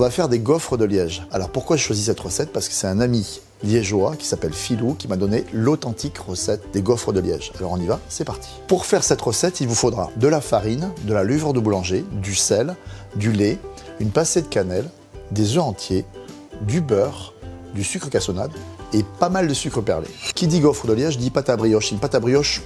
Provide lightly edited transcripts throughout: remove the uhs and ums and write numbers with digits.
va faire des gaufres de Liège. Alors pourquoi je choisis cette recette? Parce que c'est un ami liégeois qui s'appelle Philou qui m'a donné l'authentique recette des gaufres de Liège. Alors on y va, c'est parti. Pour faire cette recette, il vous faudra de la farine, de la levure de boulanger, du sel, du lait, une pincée de cannelle, des œufs entiers, du beurre, du sucre cassonade et pas mal de sucre perlé. Qui dit gaufre de Liège dit pâte à brioche. Une pâte à brioche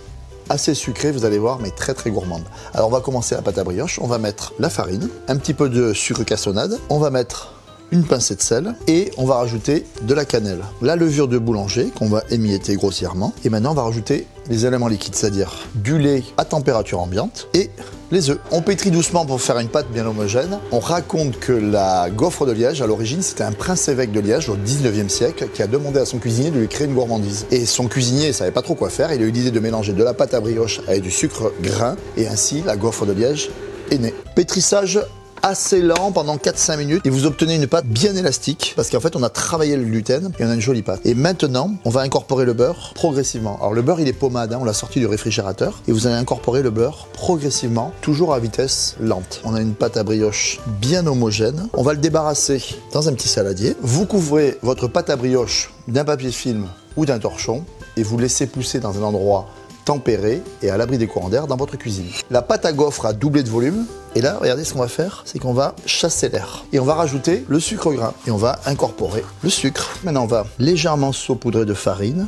assez sucrée, vous allez voir, mais très très gourmande. Alors on va commencer la pâte à brioche, on va mettre la farine, un petit peu de sucre cassonade, on va mettre une pincée de sel et on va rajouter de la cannelle, la levure de boulanger qu'on va émietter grossièrement et maintenant on va rajouter les éléments liquides, c'est-à-dire du lait à température ambiante et les œufs. On pétrit doucement pour faire une pâte bien homogène. On raconte que la gaufre de Liège, à l'origine, c'était un prince évêque de Liège au 19e siècle qui a demandé à son cuisinier de lui créer une gourmandise. Et son cuisinier ne savait pas trop quoi faire, il a eu l'idée de mélanger de la pâte à brioche avec du sucre grain et ainsi la gaufre de Liège est née. Pétrissage assez lent pendant 4-5 minutes et vous obtenez une pâte bien élastique parce qu'en fait on a travaillé le gluten et on a une jolie pâte. Et maintenant on va incorporer le beurre progressivement. Alors le beurre il est pommade, hein, on l'a sorti du réfrigérateur et vous allez incorporer le beurre progressivement, toujours à vitesse lente. On a une pâte à brioche bien homogène. On va le débarrasser dans un petit saladier. Vous couvrez votre pâte à brioche d'un papier film ou d'un torchon et vous laissez pousser dans un endroit tempéré et à l'abri des courants d'air dans votre cuisine. La pâte à gaufre a doublé de volume et là, regardez ce qu'on va faire, c'est qu'on va chasser l'air et on va rajouter le sucre gras et on va incorporer le sucre. Maintenant, on va légèrement saupoudrer de farine.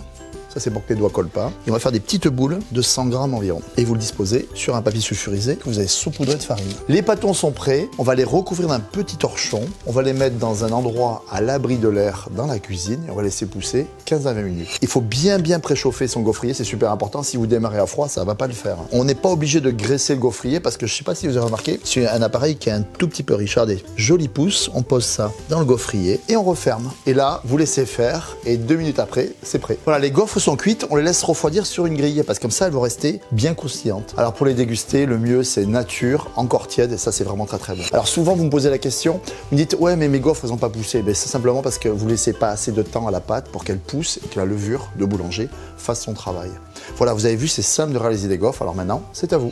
Ça, c'est pour que les doigts collent pas. Et on va faire des petites boules de 100 grammes environ. Et vous le disposez sur un papier sulfurisé que vous avez saupoudré de farine. Les pâtons sont prêts. On va les recouvrir d'un petit torchon. On va les mettre dans un endroit à l'abri de l'air dans la cuisine. Et on va laisser pousser 15 à 20 minutes. Il faut bien préchauffer son gaufrier. C'est super important. Si vous démarrez à froid, ça va pas le faire. On n'est pas obligé de graisser le gaufrier parce que je sais pas si vous avez remarqué, c'est un appareil qui est un tout petit peu richardé. Joli pouce. On pose ça dans le gaufrier et on referme. Et là, vous laissez faire. Et 2 minutes après, c'est prêt. Voilà, les gaufres sont cuites, on les laisse refroidir sur une grille parce que comme ça elles vont rester bien croustillantes. Alors pour les déguster, le mieux c'est nature, encore tiède et ça c'est vraiment très bon. Alors souvent vous me posez la question, vous me dites ouais mais mes gaufres elles n'ont pas poussé. Ben, c'est simplement parce que vous ne laissez pas assez de temps à la pâte pour qu'elle pousse et que la levure de boulanger fasse son travail. Voilà, vous avez vu, c'est simple de réaliser des gaufres, alors maintenant c'est à vous.